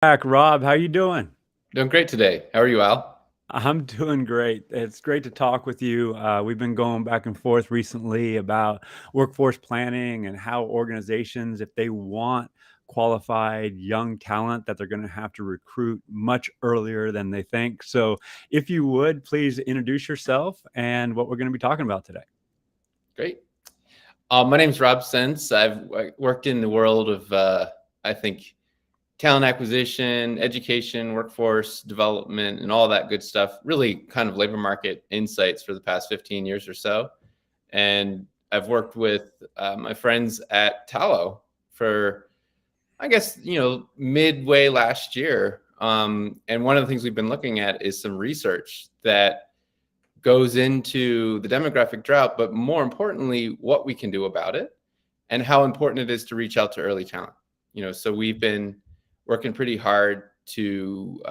Back, Rob. How you doing? Doing great today. How are you, Al? I'm doing great. It's great to talk with you. We've been going back and forth recently about workforce planning and how organizations, if they want qualified young talent, that they're going to have to recruit much earlier than they think. So, if you would, please introduce yourself and what we're going to be talking about today. Great. My name's Rob Sentz. I've worked in the world of, I think, talent acquisition, education, workforce development, and all that good stuff. Really kind of labor market insights for the past 15 years or so. And I've worked with my friends at Tallo for, I guess, midway last year. And one of the things we've been looking at is some research that goes into the demographic drought, but more importantly, what we can do about it and how important it is to reach out to early talent. So we've been working pretty hard to,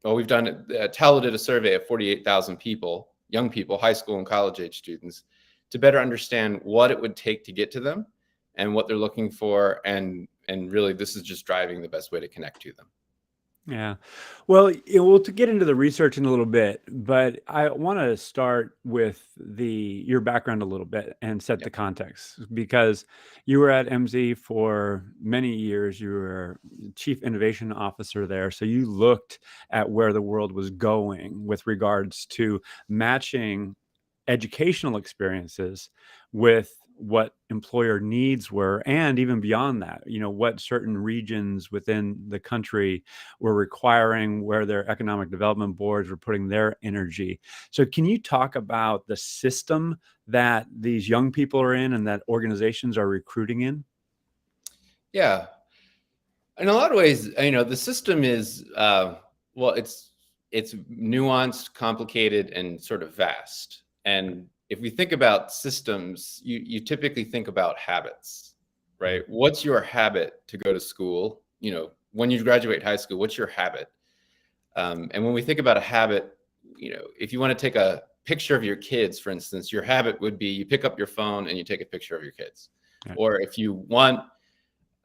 we've done, Tallo did a survey of 48,000 people, young people, high school and college age students, to better understand what it would take to get to them and what they're looking for. And really, this is just driving the best way to connect to them. Yeah. Well, we'll to get into the research in a little bit, but I want to start with your background a little bit and set the Yep. context because you were at MZ for many years. You were chief innovation officer there, so you looked at where the world was going with regards to matching educational experiences with what employer needs were, and even beyond that, what certain regions within the country were requiring, where their economic development boards were putting their energy. So can you talk about the system that these young people are in and that organizations are recruiting in? Yeah. In a lot of ways, the system is, well, it's nuanced, complicated, and sort of vast. And if we think about systems, you typically think about habits, right? What's your habit to go to school? When you graduate high school, what's your habit? And when we think about a habit, if you want to take a picture of your kids, for instance, your habit would be you pick up your phone and you take a picture of your kids. Yeah. Or if you want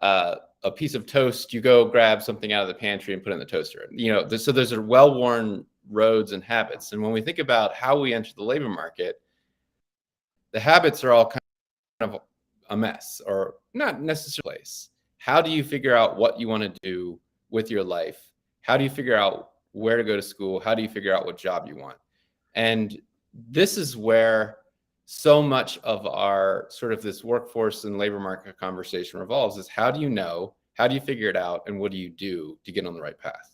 a piece of toast, you go grab something out of the pantry and put it in the toaster. So those are well-worn roads and habits. And when we think about how we enter the labor market, the habits are all kind of a mess, or not necessarily. How do you figure out what you want to do with your life? How do you figure out where to go to school? How do you figure out what job you want? And this is where so much of our sort of this workforce and labor market conversation revolves, is how do you know, how do you figure it out, and what do you do to get on the right path?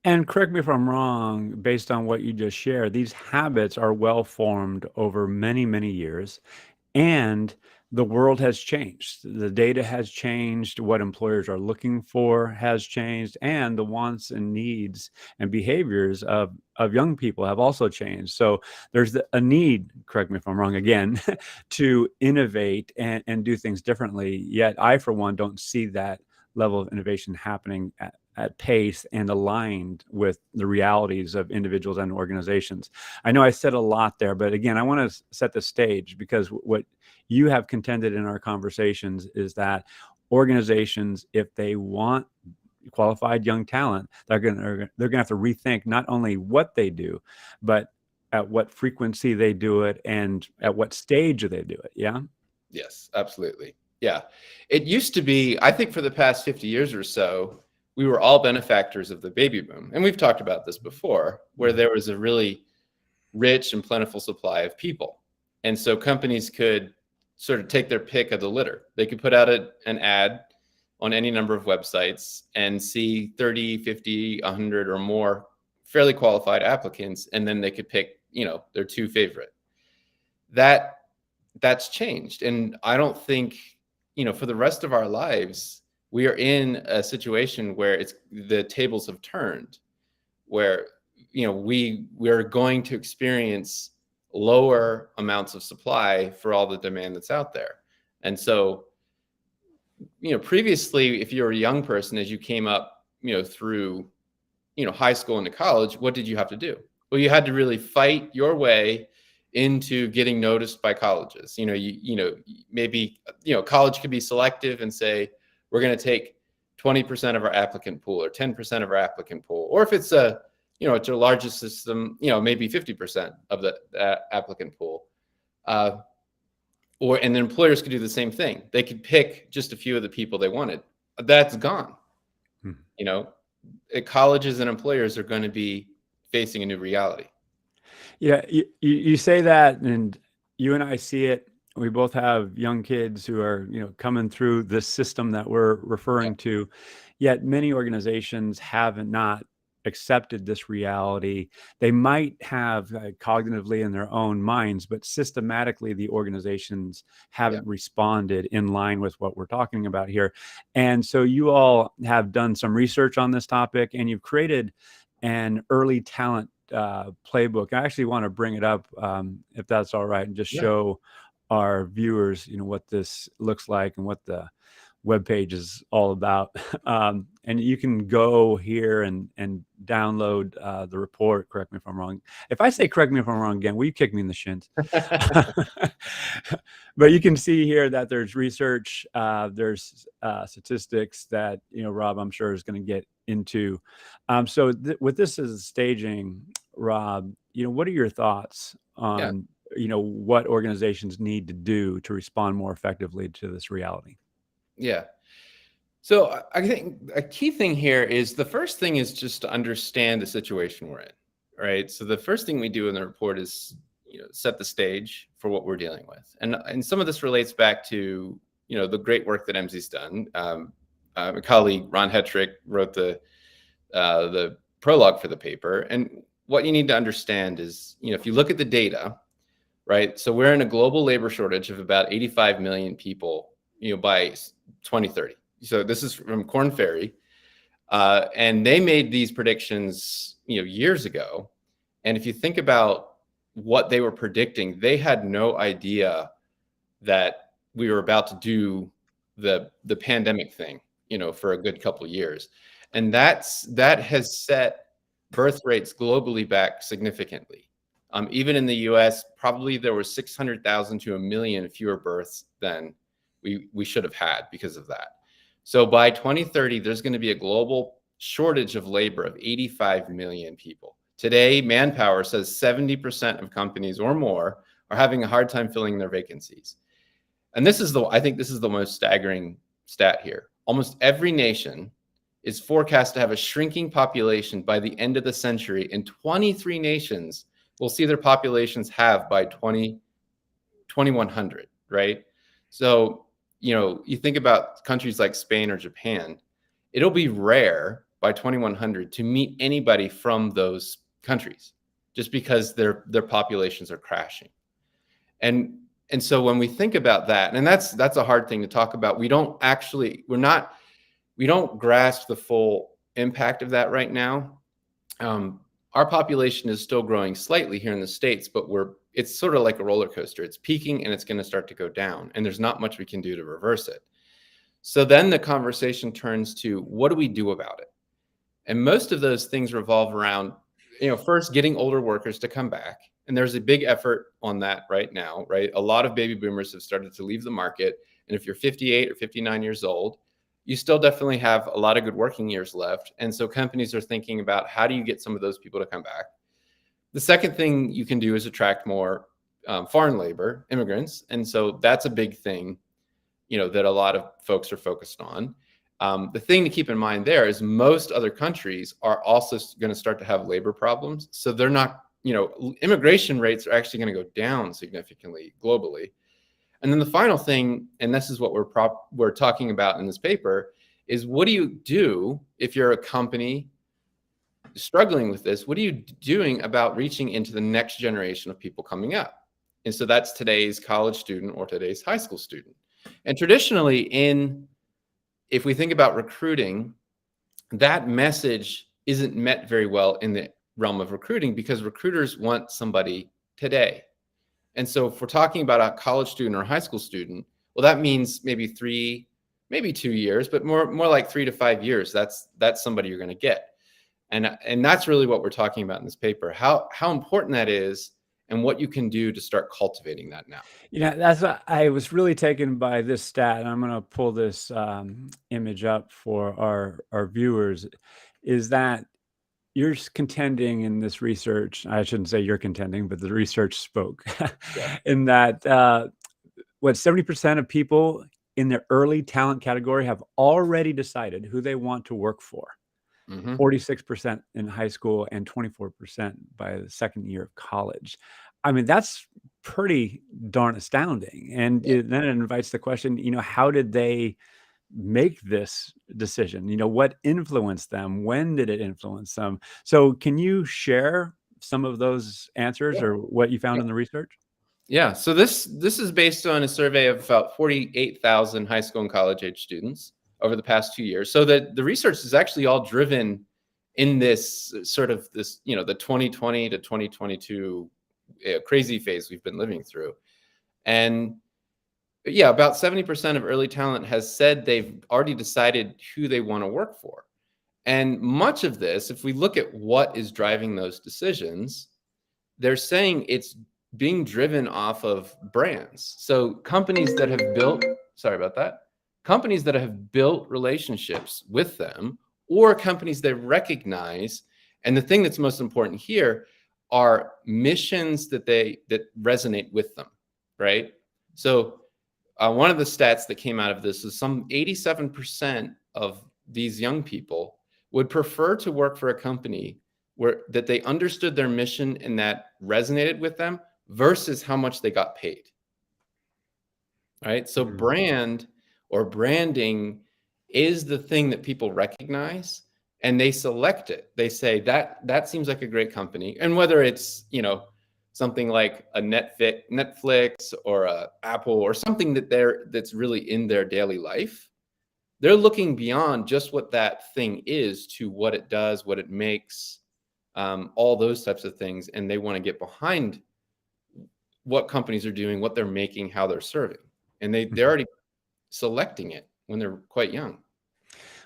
And correct me if I'm wrong, based on what you just shared, these habits are well formed over many, many years. And the world has changed. The data has changed. What employers are looking for has changed. And the wants and needs and behaviors of young people have also changed. So there's a need, correct me if I'm wrong again, to innovate and do things differently. Yet I, for one, don't see that level of innovation happening at pace and aligned with the realities of individuals and organizations. I know I said a lot there, but again, I want to set the stage because what you have contended in our conversations is that organizations, if they want qualified young talent, they're going to have to rethink not only what they do, but at what frequency they do it and at what stage they do it. Yeah. Yes, absolutely. Yeah. It used to be, I think for the past 50 years or so, we were all benefactors of the baby boom. And we've talked about this before, where there was a really rich and plentiful supply of people. And so companies could sort of take their pick of the litter. They could put out an ad on any number of websites and see 30, 50, 100 or more fairly qualified applicants. And then they could pick, their two favorite. That's changed. And I don't think, for the rest of our lives, we are in a situation where the tables have turned, where we're going to experience lower amounts of supply for all the demand that's out there. And so, previously, if you were a young person, as you came up, through, high school into college, what did you have to do? Well, you had to really fight your way into getting noticed by colleges. Maybe, college could be selective and say, we're going to take 20% of our applicant pool or 10% of our applicant pool, or if it's a, it's your largest system, maybe 50% of the applicant pool. And then employers could do the same thing. They could pick just a few of the people they wanted. That's gone. Colleges and employers are going to be facing a new reality. Yeah, you say that, and you and I see it. We both have young kids who are, coming through this system that we're referring to. Yet many organizations have not accepted this reality. They might have cognitively in their own minds, but systematically the organizations haven't responded in line with what we're talking about here. And so you all have done some research on this topic, and you've created an early talent playbook. I actually want to bring it up, if that's all right, and just show our viewers, what this looks like and what the webpage is all about. And you can go here and download the report. Correct me if I'm wrong. If I say correct me if I'm wrong again, will you kick me in the shins? But you can see here that there's research, there's statistics that, Rob, I'm sure is going to get into. So with this as staging, Rob, what are your thoughts on, what organizations need to do to respond more effectively to this reality? Yeah. So I think a key thing here is, the first thing is just to understand the situation we're in, right? So the first thing we do in the report is, set the stage for what we're dealing with. And some of this relates back to, the great work that MZ's done. My colleague, Ron Hetrick, wrote the prologue for the paper. And what you need to understand is, if you look at the data, right? So we're in a global labor shortage of about 85 million people, by 2030. So this is from Korn Ferry. And they made these predictions, years ago. And if you think about what they were predicting, they had no idea that we were about to do the pandemic thing, for a good couple of years. And that has set birth rates globally back significantly. Even in the US, probably there were 600,000 to 1 million fewer births than we should have had because of that. So by 2030, there's going to be a global shortage of labor of 85 million people. Today, Manpower says 70% of companies or more are having a hard time filling their vacancies. And I think this is the most staggering stat here. Almost every nation is forecast to have a shrinking population by the end of the century, and 23 nations will see their populations halve by 2100, right? So, you think about countries like Spain or Japan, it'll be rare by 2100 to meet anybody from those countries, just because their populations are crashing. And so when we think about that, and that's a hard thing to talk about, we don't grasp the full impact of that right now. Our population is still growing slightly here in the States, but it's sort of like a roller coaster. It's peaking and it's going to start to go down, and there's not much we can do to reverse it. So then the conversation turns to, what do we do about it? And most of those things revolve around, first getting older workers to come back. And there's a big effort on that right now, right? A lot of baby boomers have started to leave the market. And if you're 58 or 59 years old, you still definitely have a lot of good working years left. And so companies are thinking about, how do you get some of those people to come back? The second thing you can do is attract more foreign labor, immigrants. And so that's a big thing, that a lot of folks are focused on. The thing to keep in mind there is, most other countries are also going to start to have labor problems. So they're not, immigration rates are actually going to go down significantly globally. And then the final thing, and this is what we're talking about in this paper, is, what do you do if you're a company struggling with this? What are you doing about reaching into the next generation of people coming up? And so that's today's college student or today's high school student. And traditionally, if we think about recruiting, that message isn't met very well in the realm of recruiting, because recruiters want somebody today. And so if we're talking about a college student or a high school student, well, that means maybe 2 years, but more like 3 to 5 years. That's somebody you're going to get. And that's really what we're talking about in this paper, how important that is, and what you can do to start cultivating that now. That's what I was really taken by this stat, and I'm going to pull this image up for our viewers, is that you're contending in this research. I shouldn't say you're contending, but the research spoke Yeah. in that 70% of people in their early talent category have already decided who they want to work for. 46% in high school and 24% by the second year of college. I mean, that's pretty darn astounding. And then it invites the question, how did they make this decision? What influenced them? When did it influence them? So can you share some of those answers or what you found in the research? Yeah. So this is based on a survey of about 48,000 high school and college age students over the past 2 years. So that the research is actually all driven in this sort of this, the 2020 to 2022 crazy phase we've been living through. And yeah, about 70% of early talent has said they've already decided who they want to work for. And much of this, if we look at what is driving those decisions, they're saying it's being driven off of brands. So companies that have built, companies that have built relationships with them, or companies that recognize, and the thing that's most important here are missions that resonate with them, right? So one of the stats that came out of this is some 87% of these young people would prefer to work for a company that they understood their mission and that resonated with them versus how much they got paid. Right? So brand or branding is the thing that people recognize and they select it. They say that seems like a great company. And whether it's, something like a Netflix or a Apple or something that's really in their daily life, they're looking beyond just what that thing is to what it does, what it makes, all those types of things. And they want to get behind what companies are doing, what they're making, how they're serving. And they're already selecting it when they're quite young.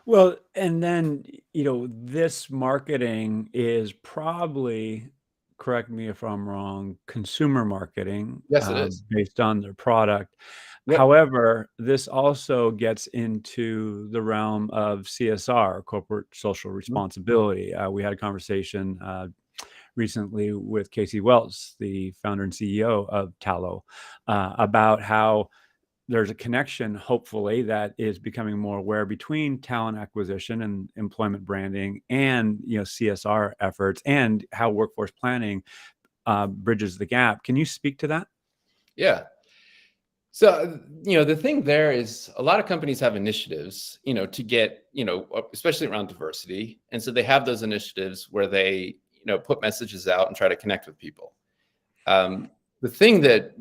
Well, and then, this marketing is probably, correct me if I'm wrong, consumer marketing. Yes, it is. Based on their product. Yep. However, this also gets into the realm of CSR, corporate social responsibility. We had a conversation recently with Casey Wells, the founder and CEO of Tallo, about how there's a connection, hopefully, that is becoming more aware between talent acquisition and employment branding and CSR efforts, and how workforce planning bridges the gap. Can you speak to that? Yeah. So, the thing there is a lot of companies have initiatives, to get, especially around diversity. And so they have those initiatives where they, put messages out and try to connect with people. The thing that,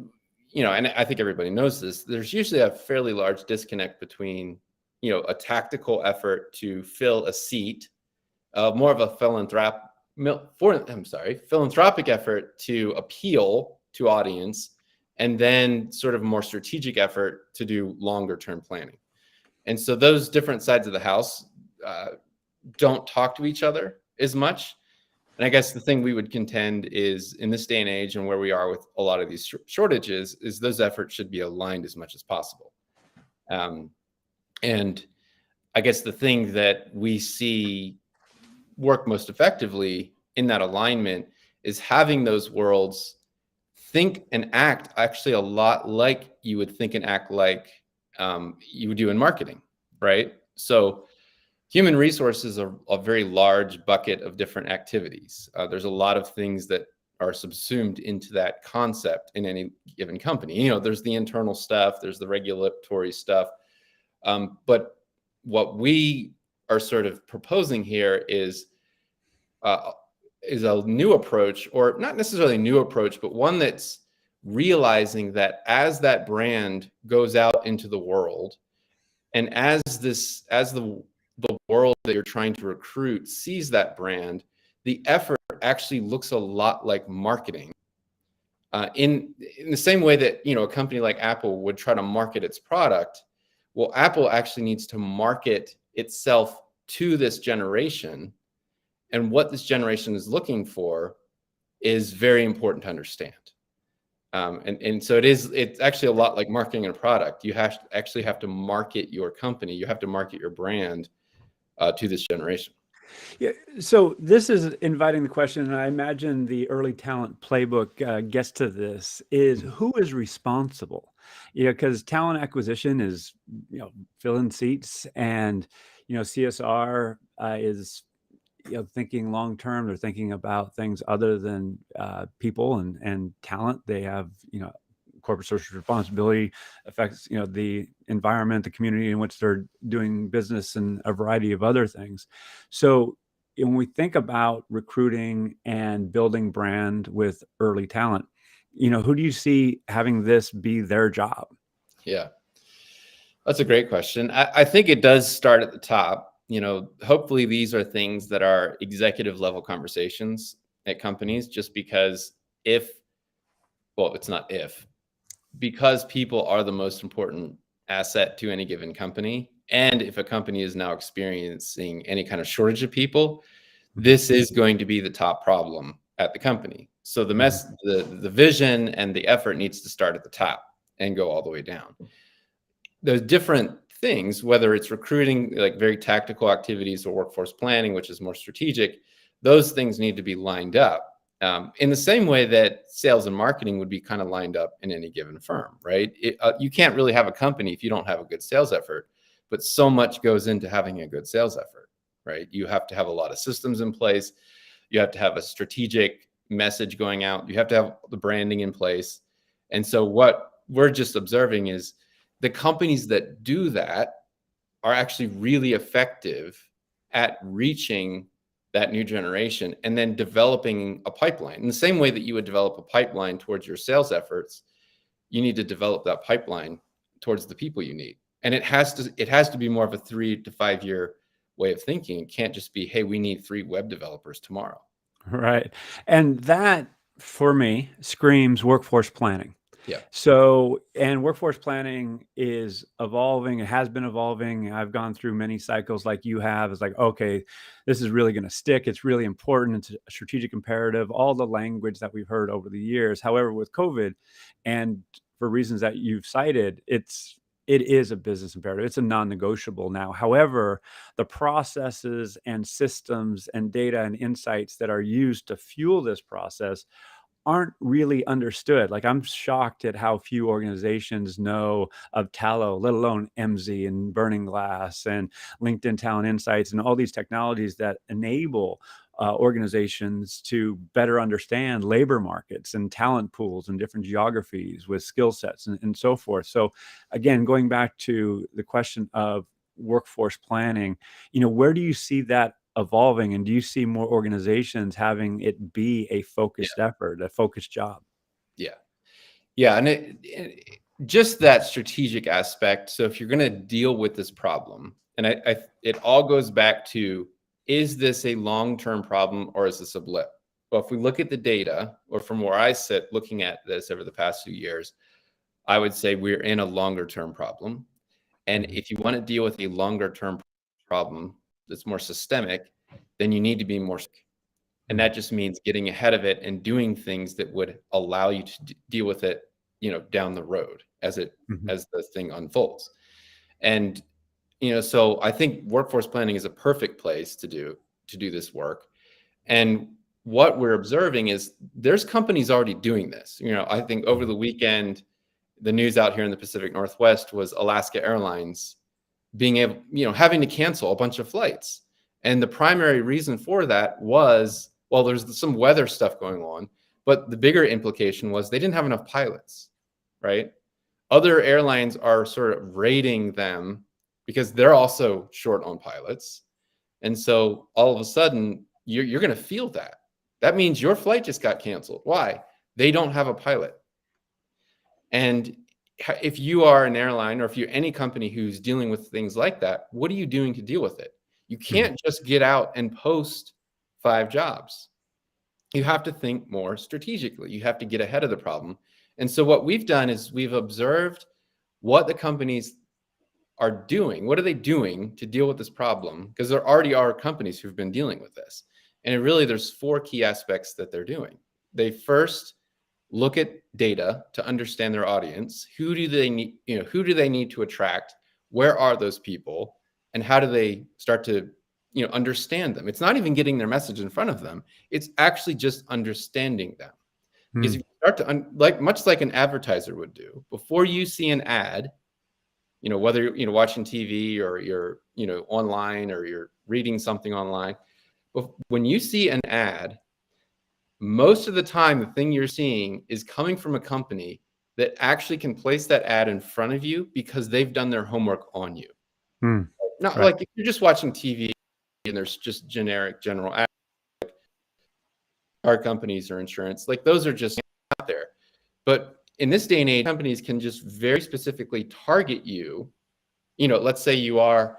and I think everybody knows this, there's usually a fairly large disconnect between, a tactical effort to fill a seat, more of a philanthropic effort to appeal to audience, and then sort of a more strategic effort to do longer term planning. And so those different sides of the house don't talk to each other as much. And I guess the thing we would contend is in this day and age and where we are with a lot of these shortages is those efforts should be aligned as much as possible. And I guess the thing that we see work most effectively in that alignment is having those worlds think and act actually a lot like you would think and act like you would do in marketing, right? So human resources are a very large bucket of different activities. There's a lot of things that are subsumed into that concept in any given company. There's the internal stuff, there's the regulatory stuff. But what we are sort of proposing here is a new approach, or not necessarily a new approach, but one that's realizing that as that brand goes out into the world, and as the world that you're trying to recruit sees that brand, the effort actually looks a lot like marketing. In the same way that a company like Apple would try to market its product, well, Apple actually needs to market itself to this generation. And what this generation is looking for is very important to understand. And so it's actually a lot like marketing a product. You actually have to market your company. You have to market your brand to this generation. Yeah, so this is inviting the question, and I imagine the early talent playbook gets to this, is who is responsible? Because talent acquisition is, filling seats, and, CSR is, thinking long term. They're thinking about things other than people and talent. They have, corporate social responsibility affects, the environment, the community in which they're doing business, and a variety of other things. So when we think about recruiting and building brand with early talent, who do you see having this be their job? Yeah, that's a great question. I think it does start at the top. Hopefully these are things that are executive level conversations at companies, just because it's not if, because people are the most important asset to any given company. And if a company is now experiencing any kind of shortage of people, this is going to be the top problem at the company. So the vision and the effort needs to start at the top and go all the way down. There's different things, whether it's recruiting, like very tactical activities, or workforce planning, which is more strategic. Those things need to be lined up in the same way that sales and marketing would be kind of lined up in any given firm, right? You can't really have a company if you don't have a good sales effort, but so much goes into having a good sales effort, right? You have to have a lot of systems in place. You have to have a strategic message going out. You have to have the branding in place. And so what we're just observing is the companies that do that are actually really effective at reaching that new generation and then developing a pipeline. In the same way that you would develop a pipeline towards your sales efforts, you need to develop that pipeline towards the people you need. And it has to be more of a 3 to 5 year way of thinking. It can't just be, hey, we need 3 web developers tomorrow. Right. And that, for me, screams workforce planning. Yeah. So, and workforce planning is evolving. It has been evolving. I've gone through many cycles like you have. It's like, okay, this is really going to stick. It's really important. It's a strategic imperative, all the language that we've heard over the years. However, with COVID, and for reasons that you've cited, it is a business imperative. It's a non-negotiable now. However, the processes and systems and data and insights that are used to fuel this process aren't really understood. Like, I'm shocked at how few organizations know of Tallo, let alone MZ and Burning Glass and LinkedIn Talent Insights and all these technologies that enable organizations to better understand labor markets and talent pools in different geographies with skill sets and so forth. So again, going back to the question of workforce planning, where do you see that evolving, and do you see more organizations having it be a focused effort, a focused job? Yeah. And just that strategic aspect. So if you're going to deal with this problem, and it all goes back to, is this a long-term problem or is this a blip? Well, if we look at the data, or from where I sit looking at this over the past few years, I would say we're in a longer-term problem. And if you want to deal with a longer-term problem that's more systemic, then you need to be more. And that just means getting ahead of it and doing things that would allow you to deal with it, down the road as the thing unfolds. And, so I think workforce planning is a perfect place to do this work. And what we're observing is there's companies already doing this. I think over the weekend, the news out here in the Pacific Northwest was Alaska Airlines being able, having to cancel a bunch of flights. And the primary reason for that was, well, there's some weather stuff going on, but the bigger implication was they didn't have enough pilots, right? Other airlines are sort of rating them because they're also short on pilots. And so all of a sudden, you're going to feel that. That means your flight just got canceled. Why? They don't have a pilot. And if you are an airline, or if you're any company who's dealing with things like that, what are you doing to deal with it? You can't just get out and post 5 jobs. You have to think more strategically. You have to get ahead of the problem. And so what we've done is we've observed what the companies are doing. What are they doing to deal with this problem? Because there already are companies who've been dealing with this. And there's 4 key aspects that they're doing. They first look at data to understand their audience. Who do they need, who do they need to attract? Where are those people? And how do they start to, understand them? It's not even getting their message in front of them. It's actually just understanding them. Because if you start to, much like an advertiser would do, before you see an ad, whether you're watching TV or you're, online or you're reading something online, but when you see an ad, most of the time, the thing you're seeing is coming from a company that actually can place that ad in front of you because they've done their homework on you. Not right. like if you're just watching TV and there's just general ads, like car companies or insurance, like those are just out there. But in this day and age, companies can just very specifically target you. Let's say you are,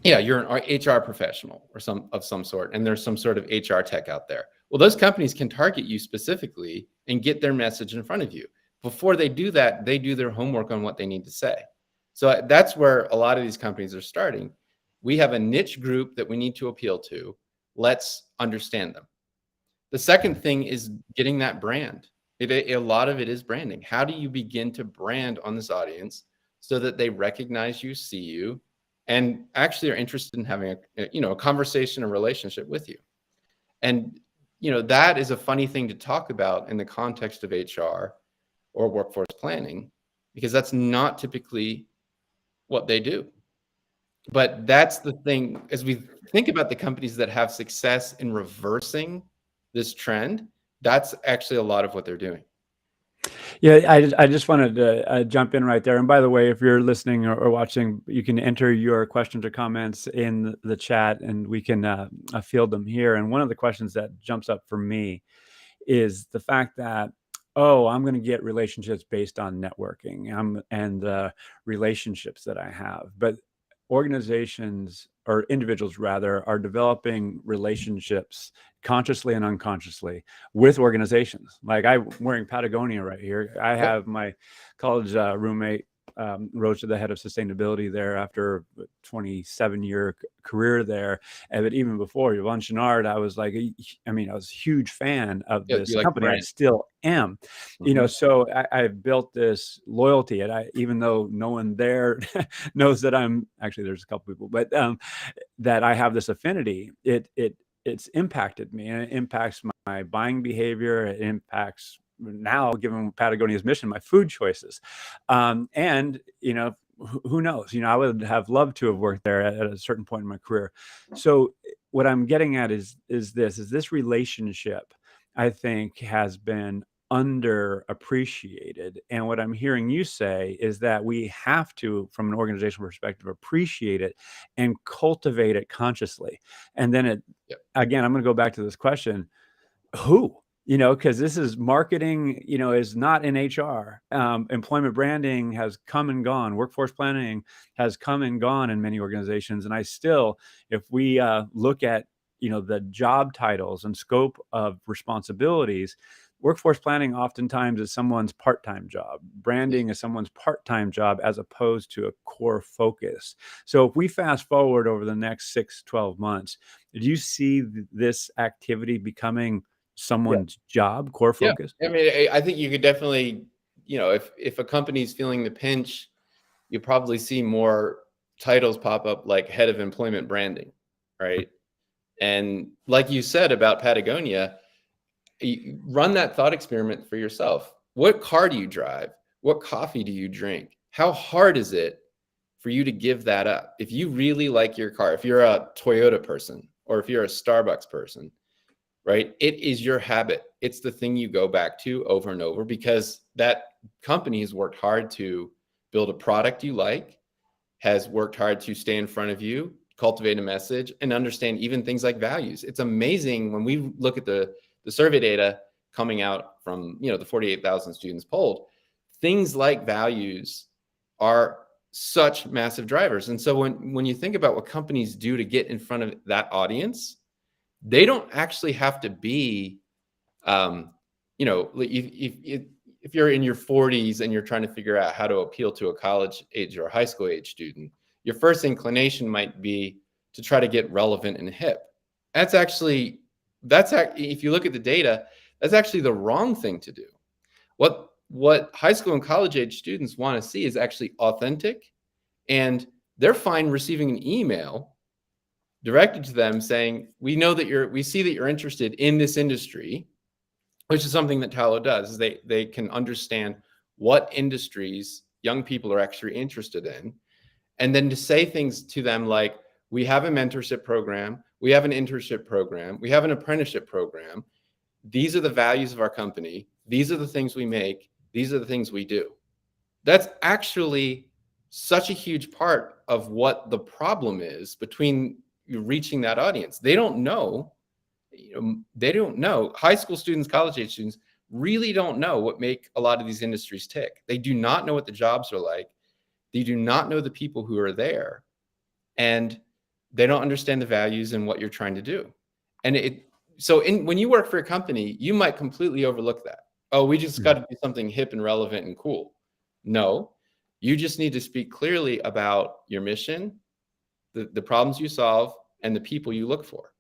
you're an HR professional or of some sort, and there's some sort of HR tech out there. Well, those companies can target you specifically and get their message in front of you. Before they do that, they do their homework on what they need to say. So that's where a lot of these companies are starting. We have a niche group that we need to appeal to. Let's understand them. The second thing is getting that brand. A lot of it is branding. How do you begin to brand on this audience so that they recognize you, see you, and actually are interested in having a conversation, a relationship with you? And that is a funny thing to talk about in the context of HR or workforce planning, because that's not typically what they do. But that's the thing, as we think about the companies that have success in reversing this trend, that's actually a lot of what they're doing. Yeah, I just wanted to jump in right there. And by the way, if you're listening or watching, you can enter your questions or comments in the chat, and we can field them here. And one of the questions that jumps up for me is the fact that, I'm going to get relationships based on networking and the relationships that I have. But organizations, or individuals rather, are developing relationships consciously and unconsciously with organizations. Like I'm wearing Patagonia right here. I have my college roommate rose to the head of sustainability there after a 27-year career there. But even before Yvonne Chenard, I was like, I was a huge fan of this company. I still am, so I've built this loyalty. And even though no one there knows that there's a couple people, but that I have this affinity, it's impacted me, and it impacts my buying behavior. It impacts, now, given Patagonia's mission, my food choices. And who knows? I would have loved to have worked there at a certain point in my career. So what I'm getting at is this relationship, I think, has been underappreciated. And what I'm hearing you say is that we have to, from an organizational perspective, appreciate it and cultivate it consciously. And then again, I'm going to go back to this question: who? Because this is marketing, is not in HR. Employment branding has come and gone. Workforce planning has come and gone in many organizations. And if we look at, the job titles and scope of responsibilities, workforce planning oftentimes is someone's part-time job. Branding is someone's part-time job as opposed to a core focus. So if we fast forward over the next 6-12 months, do you see this activity becoming someone's job, core focus? I think you could definitely, if a company's feeling the pinch, you probably see more titles pop up like head of employment branding, right? And like you said about Patagonia, run that thought experiment for yourself. What car do you drive? What coffee do you drink? How hard is it for you to give that up? If you really like your car, if you're a Toyota person or if you're a Starbucks person, right? It is your habit. It's the thing you go back to over and over because that company has worked hard to build a product you like, has worked hard to stay in front of you, cultivate a message, and understand even things like values. It's amazing when we look at the survey data coming out from, the 48,000 students polled, things like values are such massive drivers. And so when you think about what companies do to get in front of that audience, they don't actually have to be, if you're in your 40s and you're trying to figure out how to appeal to a college age or a high school age student, your first inclination might be to try to get relevant and hip. If you look at the data, That's actually the wrong thing to do. What high school and college age students want to see is actually authentic, and they're fine receiving an email directed to them saying, we see that you're interested in this industry, which is something that Tallo does, is they can understand what industries young people are actually interested in. And then to say things to them like, we have a mentorship program, we have an internship program, we have an apprenticeship program. These are the values of our company. These are the things we make. These are the things we do. That's actually such a huge part of what the problem is between you reaching that audience. They don't know. They don't know. High school students, college age students really don't know what make a lot of these industries tick. They do not know what the jobs are like. They do not know the people who are there, and they don't understand the values and what you're trying to do. And when you work for a company, you might completely overlook that. Oh, we just got to do something hip and relevant and cool. No, you just need to speak clearly about your mission, the problems you solve, and the people you look for.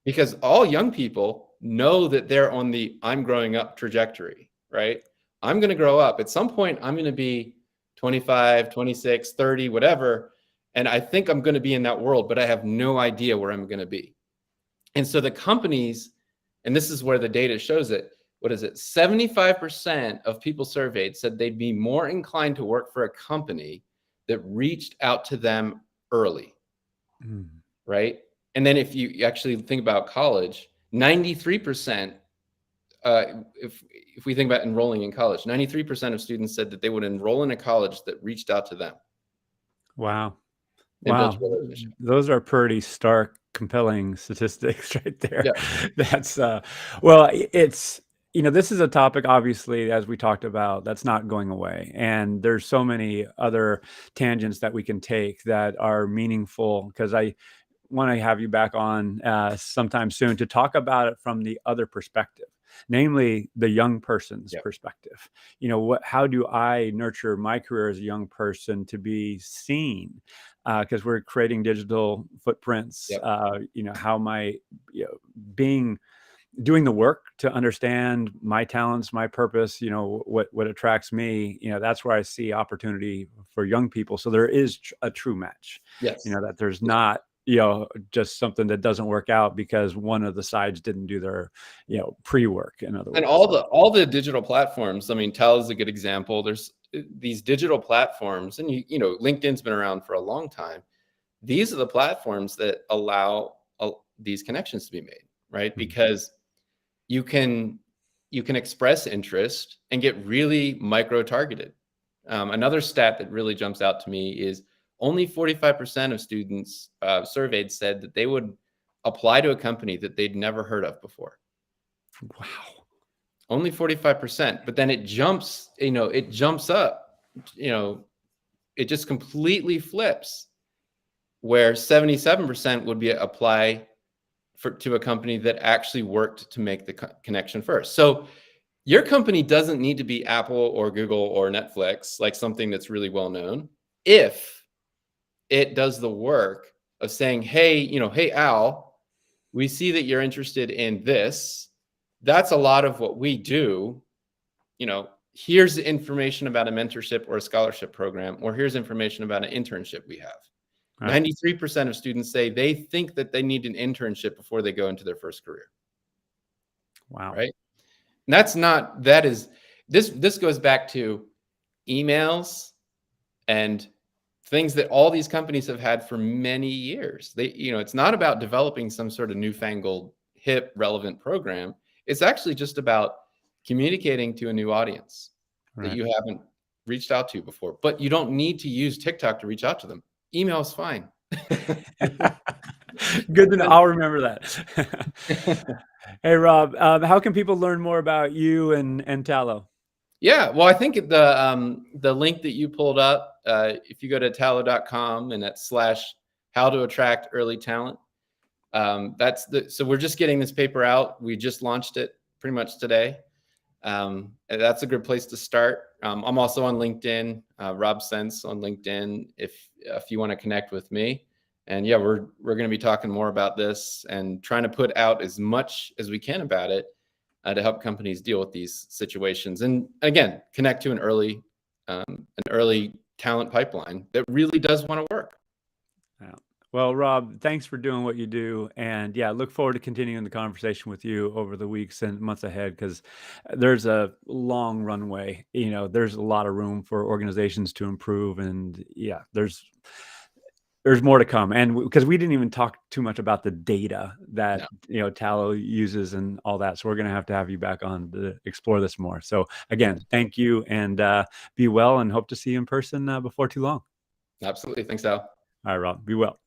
Because all young people know that they're on the I'm growing up trajectory, right? I'm going to grow up. At some point, I'm going to be 25, 26, 30, whatever. And I think I'm going to be in that world, but I have no idea where I'm going to be. And so the companies, and this is where the data shows it, what is it? 75% of people surveyed said they'd be more inclined to work for a company that reached out to them early, right? And then if you actually think about college, 93%, if we think about enrolling in college, 93% of students said that they would enroll in a college that reached out to them. Wow. And Wow. built a relationship. Those are pretty stark, compelling statistics right there. Yeah. That's, well, it's, this is a topic, obviously, as we talked about, that's not going away. And there's so many other tangents that we can take that are meaningful, because I want to have you back on sometime soon to talk about it from the other perspective, namely the young person's perspective. How do I nurture my career as a young person to be seen? Because we're creating digital footprints. How am I doing the work to understand my talents, my purpose, what attracts me, that's where I see opportunity for young people. So there is a true match. Yes. That there's not, just something that doesn't work out because one of the sides didn't do their, pre-work, in other words. And all the digital platforms, I mean, Tallo is a good example. There's these digital platforms, and LinkedIn's been around for a long time. These are the platforms that allow these connections to be made, right? Because you can express interest and get really micro-targeted. Another stat that really jumps out to me is only 45% of students surveyed said that they would apply to a company that they'd never heard of before. Wow. Only 45%, but then it jumps up, it just completely flips, where 77% would be apply to a company that actually worked to make the connection first. So your company doesn't need to be Apple or Google or Netflix, like something that's really well known, if it does the work of saying, hey, Al, we see that you're interested in this. That's a lot of what we do. Here's the information about a mentorship or a scholarship program, or here's information about an internship we have. Right. 93% of students say they think that they need an internship before they go into their first career. Wow. Right. And this goes back to emails and things that all these companies have had for many years. It's not about developing some sort of newfangled, hip, relevant program. It's actually just about communicating to a new audience that you haven't reached out to before. But you don't need to use TikTok to reach out to them. Email is fine. Good to know. I'll remember that. Hey, Rob, how can people learn more about you and Tallo? Yeah, well, I think the link that you pulled up, if you go to tallo.com and that's /how to attract early talent, so we're just getting this paper out. We just launched it pretty much today. And that's a good place to start. I'm also on LinkedIn, Rob Sentz on LinkedIn, if you want to connect with me. And yeah, we're going to be talking more about this and trying to put out as much as we can about it. to help companies deal with these situations. And again, connect to an early talent pipeline that really does want to work. Yeah. Well, Rob, thanks for doing what you do. And yeah, look forward to continuing the conversation with you over the weeks and months ahead, because there's a long runway. There's a lot of room for organizations to improve. And yeah, there's more to come. And because we didn't even talk too much about the data that, Tallo uses and all that. So we're going to have you back on to explore this more. So again, thank you, and be well, and hope to see you in person before too long. Absolutely. Thanks, Al. All right, Rob, be well.